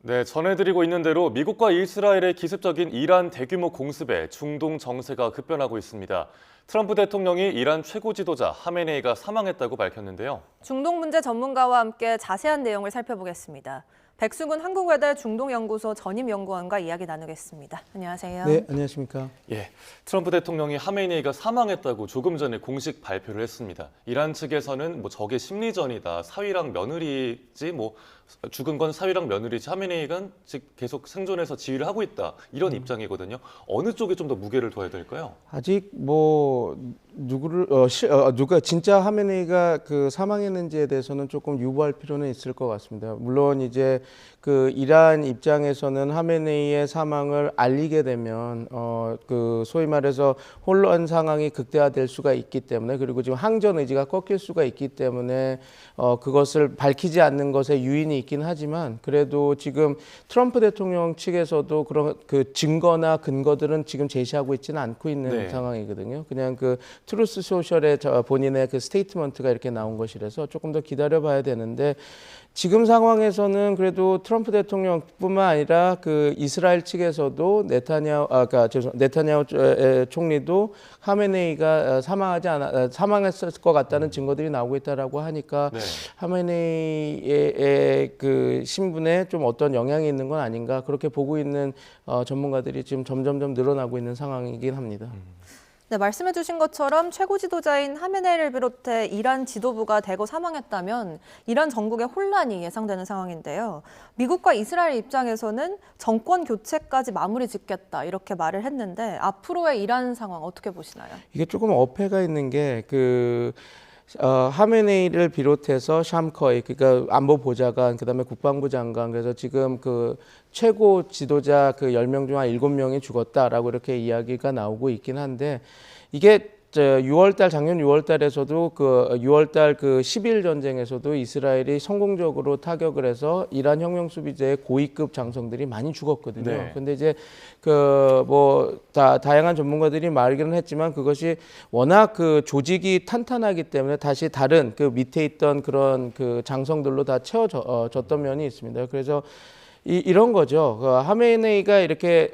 네, 전해드리고 있는 대로 미국과 이스라엘의 기습적인 이란 대규모 공습에 중동 정세가 급변하고 있습니다. 트럼프 대통령이 이란 최고 지도자 하메네이가 사망했다고 밝혔는데요. 중동 문제 전문가와 함께 자세한 내용을 살펴보겠습니다. 백승훈 한국외대 중동연구소 전임연구원과 이야기 나누겠습니다. 안녕하세요. 네, 안녕하십니까. 예, 트럼프 대통령이 하메네이가 사망했다고 조금 전에 공식 발표를 했습니다. 이란 측에서는 적의 심리전이다, 사위랑 며느리지, 죽은 건 사위랑 며느리지, 하메네이가 계속 생존해서 지휘를 하고 있다, 이런 입장이거든요. 어느 쪽에 좀 더 무게를 둬야 될까요? 아직 누가 진짜 하메네이가 사망했는지에 대해서는 조금 유보할 필요는 있을 것 같습니다. 물론 이제 이란 입장에서는 하메네이의 사망을 알리게 되면 소위 말해서 혼란 상황이 극대화될 수가 있기 때문에, 그리고 지금 항전 의지가 꺾일 수가 있기 때문에 그것을 밝히지 않는 것에 유인이 있긴 하지만, 그래도 지금 트럼프 대통령 측에서도 그런 증거나 근거들은 지금 제시하고 있지는 않고 있는 상황이거든요. 그냥 트루스 소셜의 본인의 스테이트먼트가 이렇게 나온 것이라서 조금 더 기다려봐야 되는데, 지금 상황에서는 그래도 트럼프 대통령뿐만 아니라 이스라엘 측에서도 네타냐후 총리도 하메네이가 사망했을 것 같다는 증거들이 나오고 있다라고 하니까 하메네이의 신분에 좀 어떤 영향이 있는 건 아닌가, 그렇게 보고 있는 전문가들이 지금 점점점 늘어나고 있는 상황이긴 합니다. 네, 말씀해 주신 것처럼 최고 지도자인 하메네이를 비롯해 이란 지도부가 대거 사망했다면 이란 전국의 혼란이 예상되는 상황인데요. 미국과 이스라엘 입장에서는 정권 교체까지 마무리 짓겠다, 이렇게 말을 했는데 앞으로의 이란 상황 어떻게 보시나요? 이게 조금 어폐가 있는 게 하메네이를 비롯해서 샴커이, 그러니까 안보 보좌관, 그다음에 국방부 장관, 그래서 지금 최고 지도자 10명 중 한 7명이 죽었다라고 이렇게 이야기가 나오고 있긴 한데, 이게 작년 6월 달에서도 6월 달 10일 전쟁에서도 이스라엘이 성공적으로 타격을 해서 이란 혁명 수비대의 고위급 장성들이 많이 죽었거든요. 네. 근데 이제 다양한 전문가들이 말기는 했지만, 그것이 워낙 조직이 탄탄하기 때문에 다시 다른 밑에 있던 그런 장성들로 다 채워졌던 면이 있습니다. 그래서 이런 거죠. 하메네이가 이렇게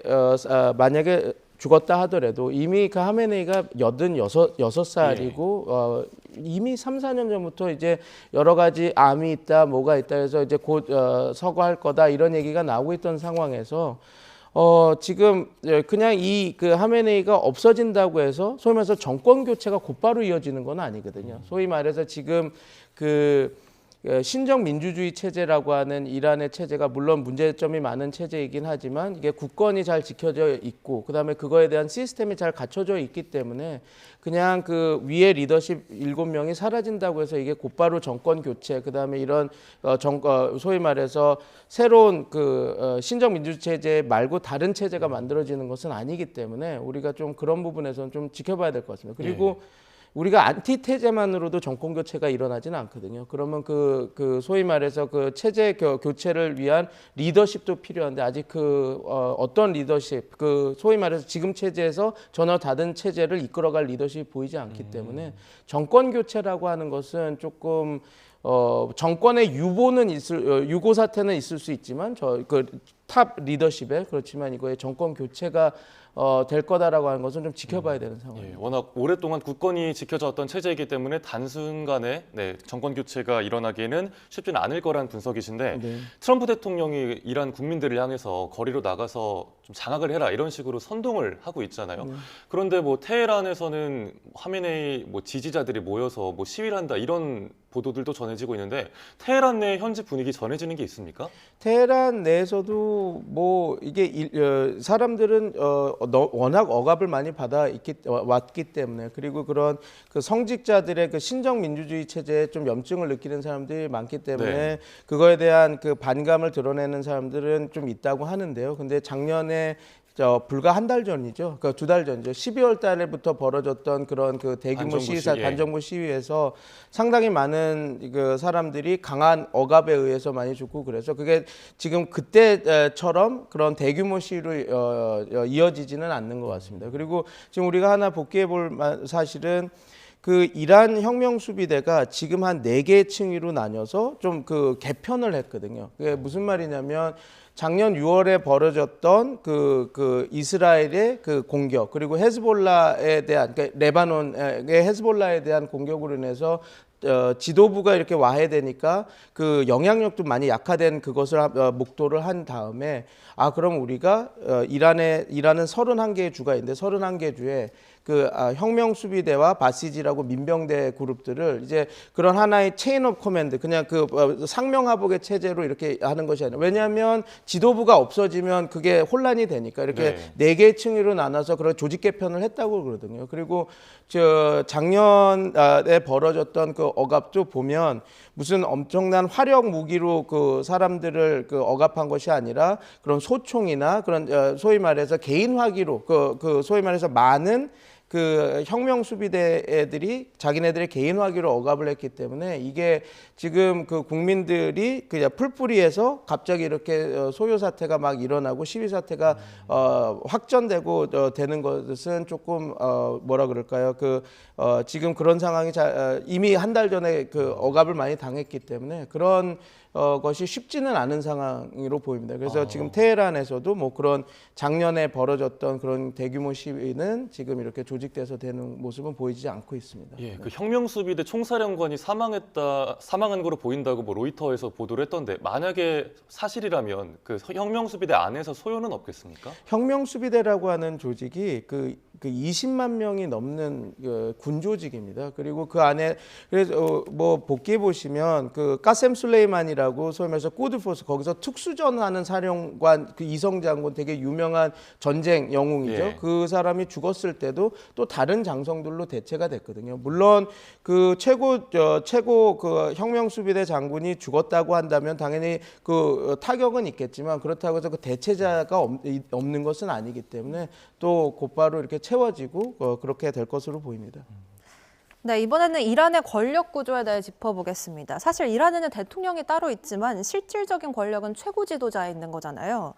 만약에 죽었다 하더라도 이미 하메네이가 86살이고 이미 3, 4년 전부터 이제 여러 가지 암이 있다, 뭐가 있다 해서 이제 곧 서거할 거다, 이런 얘기가 나오고 있던 상황에서 지금 그냥 하메네이가 없어진다고 해서 소위 말해서 정권 교체가 곧바로 이어지는 건 아니거든요. 소위 말해서 지금 신정 민주주의 체제라고 하는 이란의 체제가 물론 문제점이 많은 체제이긴 하지만, 이게 국권이 잘 지켜져 있고 그다음에 그거에 대한 시스템이 잘 갖춰져 있기 때문에 그냥 위에 리더십 7명이 사라진다고 해서 이게 곧바로 정권 교체, 그다음에 이런 소위 말해서 새로운 신정 민주주의 체제 말고 다른 체제가 만들어지는 것은 아니기 때문에 우리가 좀 그런 부분에서는 좀 지켜봐야 될 것 같습니다. 그리고 우리가 안티테제만으로도 정권 교체가 일어나지는 않거든요. 그러면 소위 말해서 체제 교체를 위한 리더십도 필요한데, 아직 어떤 리더십, 소위 말해서 지금 체제에서 전혀 다른 체제를 이끌어갈 리더십이 보이지 않기 때문에 정권 교체라고 하는 것은 조금 정권의 유고 사태는 있을 수 있지만 탑 리더십에, 그렇지만 이거의 정권 교체가 될 거다라고 하는 것은 좀 지켜봐야 되는 상황입니다. 워낙 오랫동안 국권이 지켜졌던 체제이기 때문에 단순간에 정권 교체가 일어나기에는 쉽지는 않을 거란 분석이신데, 트럼프 대통령이 이란 국민들을 향해서 거리로 나가서 좀 장악을 해라, 이런 식으로 선동을 하고 있잖아요. 그런데 테헤란에서는 하메네이 지지자들이 모여서 시위를 한다, 이런 보도들도 전해지고 있는데, 테헤란 내 현지 분위기 전해지는 게 있습니까? 테헤란 내에서도 이게 사람들은 워낙 억압을 많이 왔기 때문에, 그리고 그런 성직자들의 신정 민주주의 체제에 좀 염증을 느끼는 사람들이 많기 때문에 그거에 대한 반감을 드러내는 사람들은 좀 있다고 하는데요. 근데 작년에 불과 한 달 전이죠. 2달 전이죠. 12월 달에부터 벌어졌던 그런 대규모 반정부 시위에서 상당히 많은 사람들이 강한 억압에 의해서 많이 죽고, 그래서 그게 지금 그때처럼 그런 대규모 시위로 이어지지는 않는 것 같습니다. 그리고 지금 우리가 하나 복귀해 볼 사실은 그 이란 혁명 수비대가 지금 한 4개 층위로 나뉘어서 좀 그 개편을 했거든요. 그게 무슨 말이냐면 작년 6월에 벌어졌던 그 이스라엘의 그 공격, 그리고 헤즈볼라에 대한, 그러니까 레바논의 헤즈볼라에 대한 공격으로 인해서 지도부가 이렇게 와해되니까 그 영향력도 많이 약화된 그것을 목도를 한 다음에, 그럼 우리가 이란은 31개의 주가 있는데 31개 주에 혁명 수비대와 바시지라고 민병대 그룹들을 이제 그런 하나의 체인 오브 커맨드, 그냥 상명하복의 체제로 이렇게 하는 것이 아니라, 왜냐하면 지도부가 없어지면 그게 혼란이 되니까 이렇게 네 개의 층위로 나눠서 그런 조직 개편을 했다고 그러거든요. 그리고 작년에 벌어졌던 그 억압도 보면 무슨 엄청난 화력 무기로 그 사람들을 억압한 것이 아니라 그런 소총이나 그런 소위 말해서 개인 화기로 소위 말해서 많은 그 혁명 수비대 애들이 자기네들의 개인 화기로 억압을 했기 때문에 이게 지금 그 국민들이 그냥 풀뿌리에서 갑자기 이렇게 소요 사태가 막 일어나고 시위 사태가 확전되고 되는 것은 조금 뭐라 그럴까요? 지금 그런 상황이 이미 한 달 전에 그 억압을 많이 당했기 때문에 그런 것이 쉽지는 않은 상황으로 보입니다. 그래서 지금 테헤란에서도 뭐 그런 작년에 벌어졌던 그런 대규모 시위는 지금 이렇게 조직돼서 되는 모습은 보이지 않고 있습니다. 예, 그 혁명 수비대 총사령관이 사망한 거로 보인다고 뭐 로이터에서 보도를 했던데, 만약에 사실이라면 그 혁명 수비대 안에서 소요는 없겠습니까? 혁명 수비대라고 하는 조직이 그 20만 명이 넘는 군 조직입니다. 그리고 그 안에 그래서 뭐 복귀해 보시면 그 까셈 술레이만이라고 소위 말해서 꾸드포스, 거기서 특수전하는 사령관, 그 이성 장군, 되게 유명한 전쟁 영웅이죠. 예. 그 사람이 죽었을 때도 또 다른 장성들로 대체가 됐거든요. 물론 그 최고 그 혁명 수비대 장군이 죽었다고 한다면 당연히 그 타격은 있겠지만, 그렇다고 해서 그 대체자가 없는 것은 아니기 때문에 또 곧바로 이렇게 채워지고 그렇게 될 것으로 보입니다. 네, 이번에는 이란의 권력 구조에 대해 짚어보겠습니다. 사실 이란에는 대통령이 따로 있지만 실질적인 권력은 최고 지도자에 있는 거잖아요.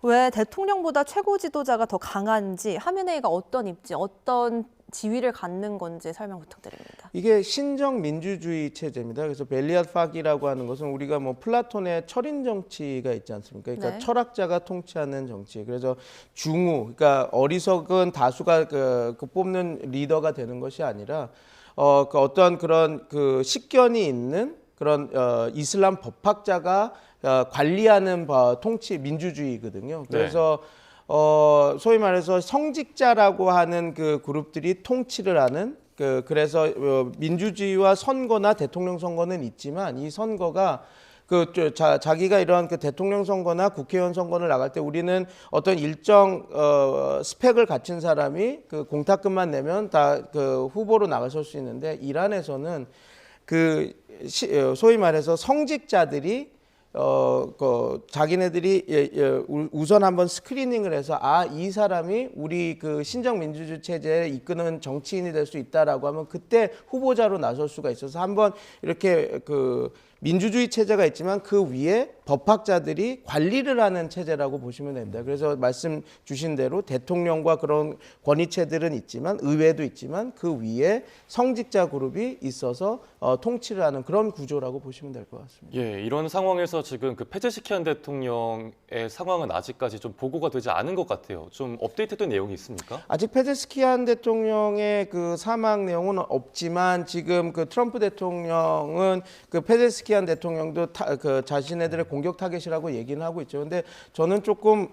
왜 대통령보다 최고 지도자가 더 강한지, 하메네이가 어떤 입지, 어떤 지위를 갖는 건지 설명 부탁드립니다. 이게 신정 민주주의 체제입니다. 그래서 벨리앗 파기라고 하는 것은 우리가 뭐 플라톤의 철인 정치가 있지 않습니까? 그러니까 네. 철학자가 통치하는 정치. 그래서 중우, 그러니까 어리석은 다수가 뽑는 리더가 되는 것이 아니라 어떤 그런 그 식견이 있는 그런 이슬람 법학자가 관리하는 통치 민주주의거든요. 그래서 소위 말해서 성직자라고 하는 그 그룹들이 통치를 하는, 그래서 민주주의와 선거나 대통령 선거는 있지만 이 선거가 자기가 이런 그 대통령 선거나 국회의원 선거를 나갈 때 우리는 어떤 일정 스펙을 갖춘 사람이 그 공탁금만 내면 다 그 후보로 나가실 수 있는데, 이란에서는 소위 말해서 성직자들이 자기네들이 우선 한번 스크리닝을 해서 이 사람이 우리 그 신정 민주주의 체제에 이끄는 정치인이 될 수 있다라고 하면 그때 후보자로 나설 수가 있어서 한번 이렇게 민주주의 체제가 있지만 그 위에 법학자들이 관리를 하는 체제라고 보시면 됩니다. 그래서 말씀 주신 대로 대통령과 그런 권위체들은 있지만, 의회도 있지만 그 위에 성직자 그룹이 있어서 통치를 하는 그런 구조라고 보시면 될 것 같습니다. 예, 이런 상황에서 지금 그 페제시키안 대통령의 상황은 아직까지 좀 보고가 되지 않은 것 같아요. 좀 업데이트된 내용이 있습니까? 아직 페제시키안 대통령의 그 사망 내용은 없지만, 지금 그 트럼프 대통령은 그 페제시키안 대통령도 자신네들의 공격 타겟이라고 얘기는 하고 있죠. 근데 저는 조금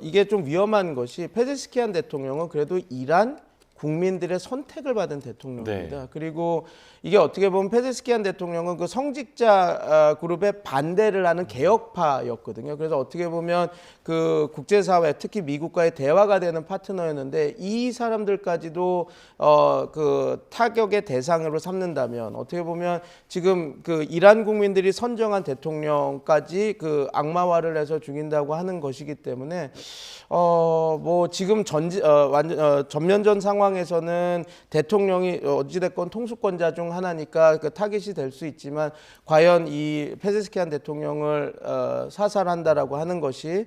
이게 좀 위험한 것이, 페제시키안 대통령은 그래도 이란 국민들의 선택을 받은 대통령입니다. 네. 그리고 이게 어떻게 보면 페제시키안 대통령은 그 성직자 그룹에 반대를 하는 개혁파였거든요. 그래서 어떻게 보면 그 국제사회, 특히 미국과의 대화가 되는 파트너였는데, 이 사람들까지도 그 타격의 대상으로 삼는다면 어떻게 보면 지금 그 이란 국민들이 선정한 대통령까지 그 악마화를 해서 죽인다고 하는 것이기 때문에 뭐 지금 전면전 상황 상황에서는 대통령이 어찌됐건 통수권자 중 하나니까 그 타깃이 될 수 있지만 과연 이 페제스키안 대통령을 사살한다라고 하는 것이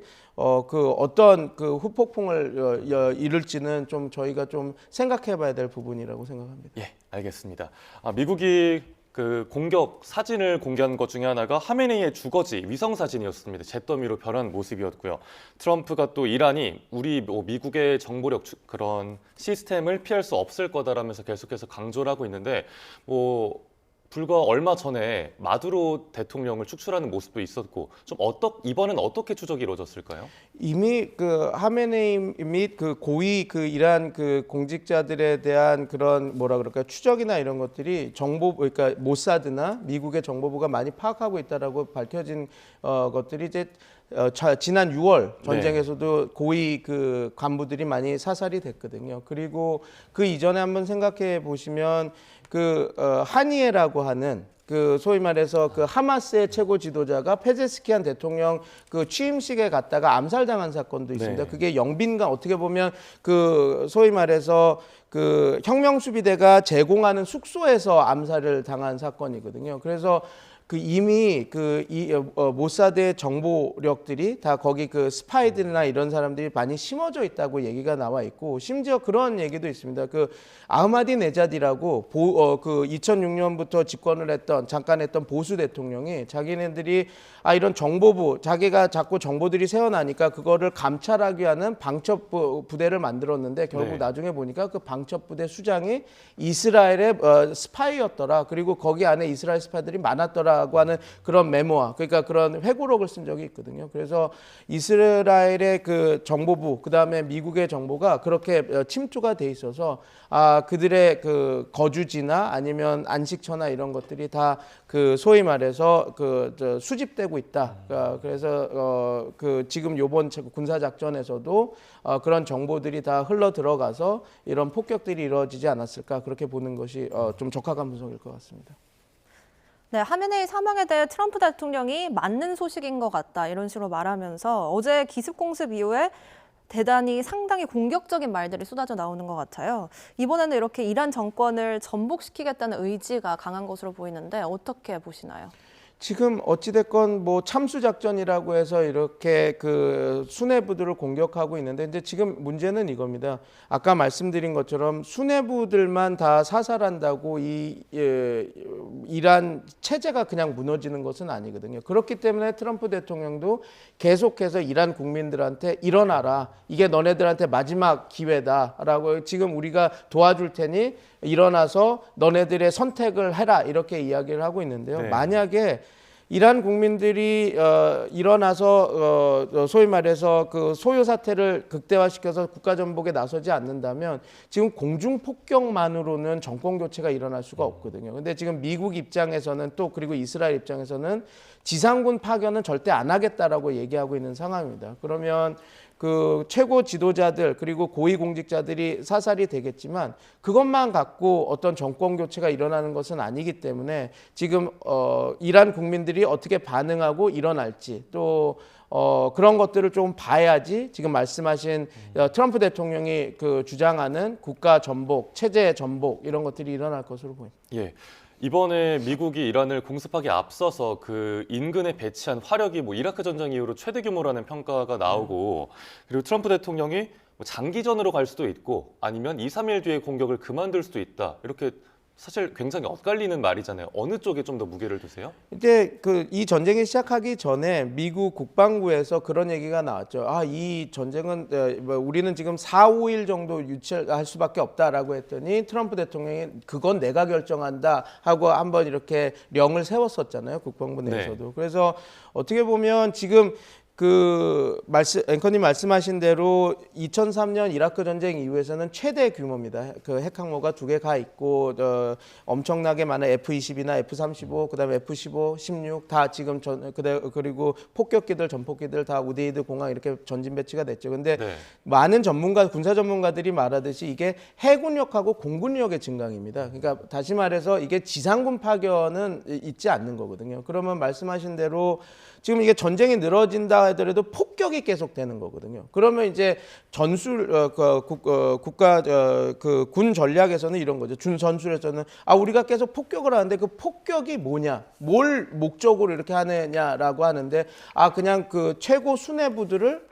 그 어떤 그 후폭풍을 이룰지는 좀 저희가 좀 생각해봐야 될 부분이라고 생각합니다. 예, 알겠습니다. 미국이 그 공격 사진을 공개한 것 중에 하나가 하메네이의 주거지 위성 사진이었습니다. 잿더미로 변한 모습이었고요. 트럼프가 또 이란이 우리 미국의 정보력 그런 시스템을 피할 수 없을 거다라면서 계속해서 강조를 하고 있는데 불과 얼마 전에 마두로 대통령을 축출하는 모습도 있었고 좀 이번엔 어떻게 추적이 이루어졌을까요? 이미 그 하메네이 및 그 고위 그 이란 그 공직자들에 대한 그런 뭐라 그럴까요? 추적이나 이런 것들이 그러니까 모사드나 미국의 정보부가 많이 파악하고 있다라고 밝혀진 것들이 이제 지난 6월 전쟁에서도 고위 그 간부들이 많이 사살이 됐거든요. 그리고 그 이전에 한번 생각해 보시면 그 하니에라고 하는 그 소위 말해서 그 하마스의 최고 지도자가 페제스키안 대통령 그 취임식에 갔다가 암살당한 사건도 있습니다. 네. 그게 영빈관 어떻게 보면 그 소위 말해서 그 혁명수비대가 제공하는 숙소에서 암살을 당한 사건이거든요. 그래서 그 이미 모사드의 정보력들이 다 거기 그 스파이들이나 이런 사람들이 많이 심어져 있다고 얘기가 나와 있고 심지어 그런 얘기도 있습니다. 그 아흐마디네자디라고 그 2006년부터 집권을 잠깐 했던 보수 대통령이 자기네들이 이런 정보부 자기가 자꾸 정보들이 새어나니까 그거를 감찰하기 위한 방첩 부대를 만들었는데 결국 나중에 보니까 그 방첩 부대 수장이 이스라엘의 스파이였더라. 그리고 거기 안에 이스라엘 스파이들이 많았더라고 하는 그런 메모와 그러니까 그런 회고록을 쓴 적이 있거든요. 그래서 이스라엘의 그 정보부 그다음에 미국의 정보가 그렇게 침투가 돼 있어서 그들의 그 거주지나 아니면 안식처나 이런 것들이 다 그 소위 말해서 수집되고 있다. 그래서 그 지금 요번 군사 작전에서도 그런 정보들이 다 흘러 들어가서 이런 폭격들이 이루어지지 않았을까 그렇게 보는 것이 좀 적합한 분석일 것 같습니다. 네, 하메네이 사망에 대해 트럼프 대통령이 맞는 소식인 것 같다 이런 식으로 말하면서 어제 기습 공습 이후에 대단히 상당히 공격적인 말들이 쏟아져 나오는 것 같아요. 이번에는 이렇게 이란 정권을 전복시키겠다는 의지가 강한 것으로 보이는데 어떻게 보시나요? 지금 어찌됐건 뭐 참수작전이라고 해서 이렇게 그 수뇌부들을 공격하고 있는데 이제 지금 문제는 이겁니다. 아까 말씀드린 것처럼 수뇌부들만 다 사살한다고 이란 체제가 그냥 무너지는 것은 아니거든요. 그렇기 때문에 트럼프 대통령도 계속해서 이란 국민들한테 일어나라. 이게 너네들한테 마지막 기회다라고 지금 우리가 도와줄 테니 일어나서 너네들의 선택을 해라 이렇게 이야기를 하고 있는데요. 만약에 이란 국민들이 일어나서 소위 말해서 그 소요 사태를 극대화시켜서 국가 전복에 나서지 않는다면 지금 공중 폭격만으로는 정권 교체가 일어날 수가 없거든요. 근데 지금 미국 입장에서는 또 그리고 이스라엘 입장에서는 지상군 파견은 절대 안 하겠다라고 얘기하고 있는 상황입니다. 그러면 그 최고 지도자들 그리고 고위 공직자들이 사살이 되겠지만 그것만 갖고 어떤 정권 교체가 일어나는 것은 아니기 때문에 지금 이란 국민들이 어떻게 반응하고 일어날지 또 그런 것들을 좀 봐야지 지금 말씀하신 트럼프 대통령이 그 주장하는 국가 전복, 체제 전복 이런 것들이 일어날 것으로 보입니다. 예. 이번에 미국이 이란을 공습하기 앞서서 그 인근에 배치한 화력이 이라크 전쟁 이후로 최대 규모라는 평가가 나오고 그리고 트럼프 대통령이 장기전으로 갈 수도 있고 아니면 2, 3일 뒤에 공격을 그만둘 수도 있다. 이렇게 사실 굉장히 엇갈리는 말이잖아요. 어느 쪽에 좀 더 무게를 두세요? 이제 이 전쟁이 시작하기 전에 미국 국방부에서 그런 얘기가 나왔죠. 이 전쟁은 우리는 지금 4, 5일 정도 유치할 수밖에 없다라고 했더니 트럼프 대통령이 그건 내가 결정한다 하고 한번 이렇게 령을 세웠었잖아요. 국방부 내에서도. 네. 그래서 어떻게 보면 지금 앵커님 말씀하신 대로 2003년 이라크 전쟁 이후에서는 최대 규모입니다. 그 핵항모가 2개 가 있고 엄청나게 많은 F-22나 F-35, 그다음에 F-15, 16 다 지금 그리고 폭격기들, 전폭기들 다 우데이드 공항 이렇게 전진 배치가 됐죠. 근데 많은 군사 전문가들이 말하듯이 이게 해군력하고 공군력의 증강입니다. 그러니까 다시 말해서 이게 지상군 파견은 있지 않는 거거든요. 그러면 말씀하신 대로 지금 이게 전쟁이 늘어진다 하더라도 폭격이 계속되는 거거든요. 그러면 이제 국가 그 군 전략에서는 이런 거죠. 준 전술에서는 우리가 계속 폭격을 하는데 그 폭격이 뭐냐, 뭘 목적으로 이렇게 하느냐라고 하는데 그냥 그 최고 수뇌부들을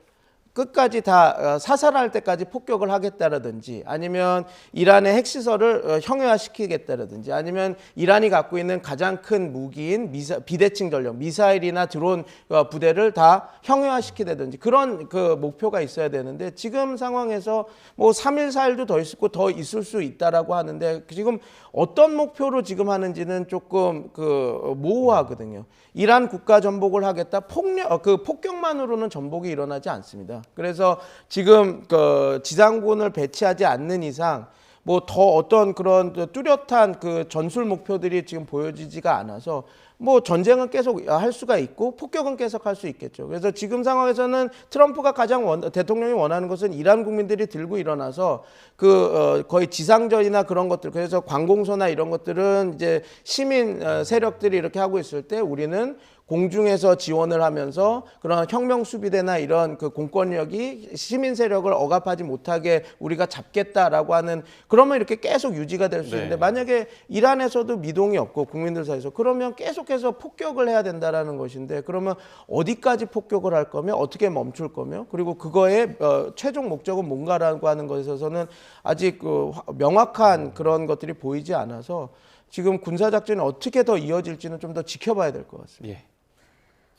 끝까지 다 사살할 때까지 폭격을 하겠다라든지 아니면 이란의 핵시설을 형해화시키겠다라든지 아니면 이란이 갖고 있는 가장 큰 무기인 비대칭 전력, 미사일이나 드론 부대를 다 형해화시키다든지 그런 그 목표가 있어야 되는데 지금 상황에서 뭐 3일, 4일도 더 있을 수 있다라고 하는데 지금 어떤 목표로 지금 하는지는 조금 그 모호하거든요. 이란 국가 전복을 하겠다. 폭격만으로는 전복이 일어나지 않습니다. 그래서 지금 그 지상군을 배치하지 않는 이상 뭐 더 어떤 그런 뚜렷한 그 전술 목표들이 지금 보여지지가 않아서 뭐 전쟁은 계속 할 수가 있고 폭격은 계속 할 수 있겠죠. 그래서 지금 상황에서는 트럼프가 대통령이 원하는 것은 이란 국민들이 들고 일어나서 거의 지상전이나 그런 것들, 그래서 관공서나 이런 것들은 이제 시민 세력들이 이렇게 하고 있을 때 우리는 공중에서 지원을 하면서 그런 혁명 수비대나 이런 그 공권력이 시민 세력을 억압하지 못하게 우리가 잡겠다라고 하는, 그러면 이렇게 계속 유지가 될 수 있는데 만약에 이란에서도 미동이 없고 국민들 사이에서 그러면 계속해서 폭격을 해야 된다라는 것인데 그러면 어디까지 폭격을 할 거며 어떻게 멈출 거며 그리고 그거의 최종 목적은 뭔가라고 하는 것에 있어서는 아직 명확한 그런 것들이 보이지 않아서 지금 군사작전이 어떻게 더 이어질지는 좀 더 지켜봐야 될 것 같습니다. 예.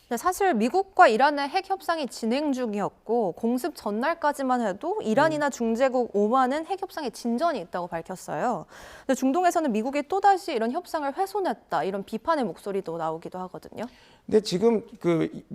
네, 사실 미국과 이란의 핵 협상이 진행 중이었고 공습 전날까지만 해도 이란이나 중재국 오만은 핵 협상에 진전이 있다고 밝혔어요. 근데 중동에서는 미국이 또다시 이런 협상을 훼손했다 이런 비판의 목소리도 나오기도 하거든요. 근데 지금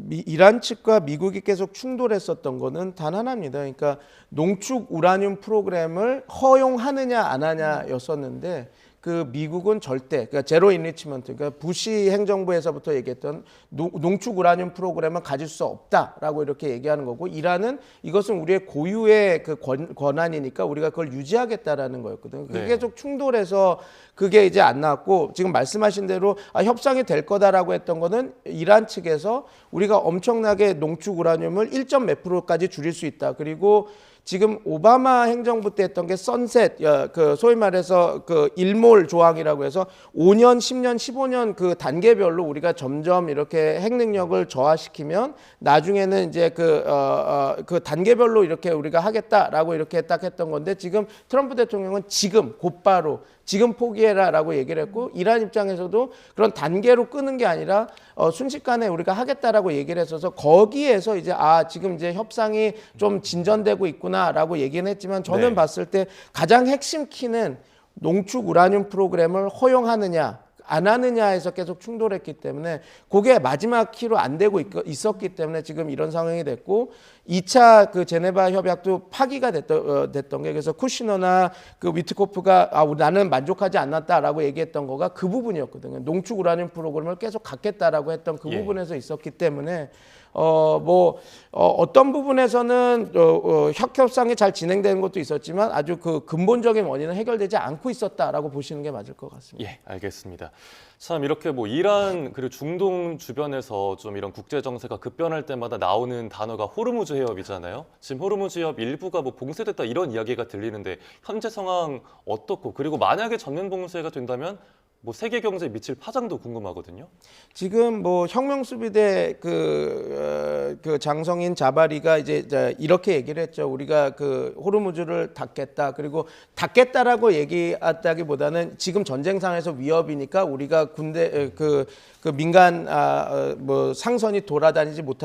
이란 측과 미국이 계속 충돌했었던 거는 단 하나입니다. 그러니까 농축 우라늄 프로그램을 허용하느냐 안 하냐였었는데 그 미국은 절대, 그러니까 제로 인리치먼트, 그러니까 부시 행정부에서부터 얘기했던 농축 우라늄 프로그램은 가질 수 없다라고 이렇게 얘기하는 거고, 이란은 이것은 우리의 고유의 그 권한이니까 우리가 그걸 유지하겠다라는 거였거든요. 그게 계속 충돌해서 그게 이제 안 나왔고, 지금 말씀하신 대로 협상이 될 거다라고 했던 거는 이란 측에서 우리가 엄청나게 농축 우라늄을 1몇 %까지 줄일 수 있다. 그리고 지금 오바마 행정부 때 했던 게 선셋, 그 소위 말해서 그 일몰 조항이라고 해서 5년, 10년, 15년 그 단계별로 우리가 점점 이렇게 핵 능력을 저하시키면 나중에는 이제 그 단계별로 이렇게 우리가 하겠다라고 이렇게 딱 했던 건데, 지금 트럼프 대통령은 지금 곧바로 지금 포기해라라고 얘기를 했고, 이란 입장에서도 그런 단계로 끄는 게 아니라 순식간에 우리가 하겠다라고 얘기를 했어서 거기에서 이제 지금 이제 협상이 좀 진전되고 있구나라고 얘기는 했지만, 저는 봤을 때 가장 핵심 키는 농축 우라늄 프로그램을 허용하느냐 안 하느냐에서 계속 충돌했기 때문에 그게 마지막 키로 안 되고 있었기 때문에 지금 이런 상황이 됐고, 2차 그 제네바 협약도 파기가 됐던 게, 그래서 쿠시너나 그 위트코프가 나는 만족하지 않았다라고 얘기했던 거가 그 부분이었거든요. 농축 우라늄 프로그램을 계속 갖겠다라고 했던 그 부분에서 있었기 때문에 어떤 부분에서는 핵 협상이 잘 진행되는 것도 있었지만 아주 그 근본적인 원인은 해결되지 않고 있었다라고 보시는 게 맞을 것 같습니다. 예, 알겠습니다. 참 이렇게 뭐 이란 그리고 중동 주변에서 좀 이런 국제 정세가 급변할 때마다 나오는 단어가 호르무즈 해협이잖아요. 지금 호르무즈 해협 일부가 뭐 봉쇄됐다 이런 이야기가 들리는데 현재 상황 어떻고, 그리고 만약에 전면 봉쇄가 된다면 뭐 세계 경제에 미칠 파장도 궁금하거든요. 지금 뭐 혁명수비대 그 장성인 자바리가 이제 이렇게 얘기를 했죠. 우리가 그 호르무즈를 닫겠다. 그리고 닫겠다라고 얘기했다기보다는 지금 전쟁 상황에서 위협이니까 우리가 군대 그 민간 뭐 상선이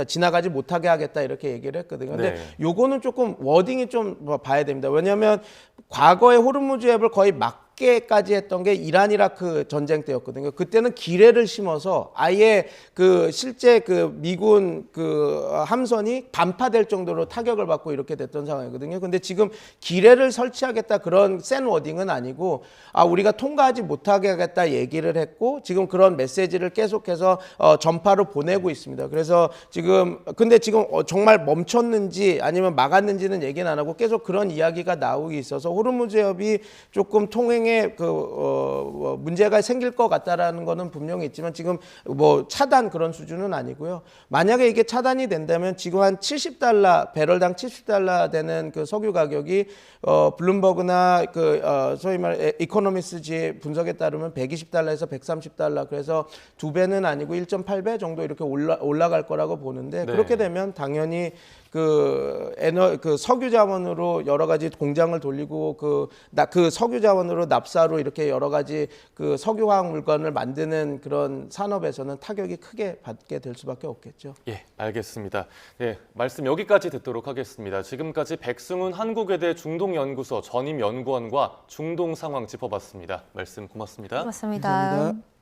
지나가지 못하게 하겠다 이렇게 얘기를 했거든요. 근데 요거는 조금 워딩이 좀 봐야 됩니다. 왜냐하면 과거에 호르무즈 해협을 거의 막게까지 했던 게 이란 이라크 전쟁 때였거든요. 그때는 기뢰를 심어서 아예 그 실제 그 미군 그 함선이 반파될 정도로 타격을 받고 이렇게 됐던 상황이거든요. 근데 지금 기뢰를 설치하겠다 그런 센 워딩은 아니고 우리가 통과하지 못하게 하겠다 얘기를 했고, 지금 그런 메시지를 계속해서 전파로 보내고 있습니다. 그래서 근데 지금 정말 멈췄는지 아니면 막았는지는 얘기는 안 하고 계속 그런 이야기가 나오고 있어서 호르무즈 해협이 조금 통행에 일정의 문제가 생길 것 같다라는 거는 분명히 있지만 지금 뭐 차단 그런 수준은 아니고요. 만약에 이게 차단이 된다면 지금 한 $70 배럴당 $70 되는 그 석유 가격이 블룸버그나 소위 말 이코노미스지 분석에 따르면 $120에서 $130 그래서 2배는 아니고 1.8배 정도 이렇게 올라갈 거라고 보는데 네. 그렇게 되면 당연히 그 석유 자원으로 여러 가지 공장을 돌리고 그 석유 자원으로 납사로 이렇게 여러 가지 그 석유화학 물건을 만드는 그런 산업에서는 타격이 크게 받게 될 수밖에 없겠죠. 예, 알겠습니다. 네, 말씀 여기까지 듣도록 하겠습니다. 지금까지 백승훈 한국외대 중동연구소 전임 연구원과 중동 상황 짚어봤습니다. 말씀 고맙습니다. 고맙습니다. 감사합니다.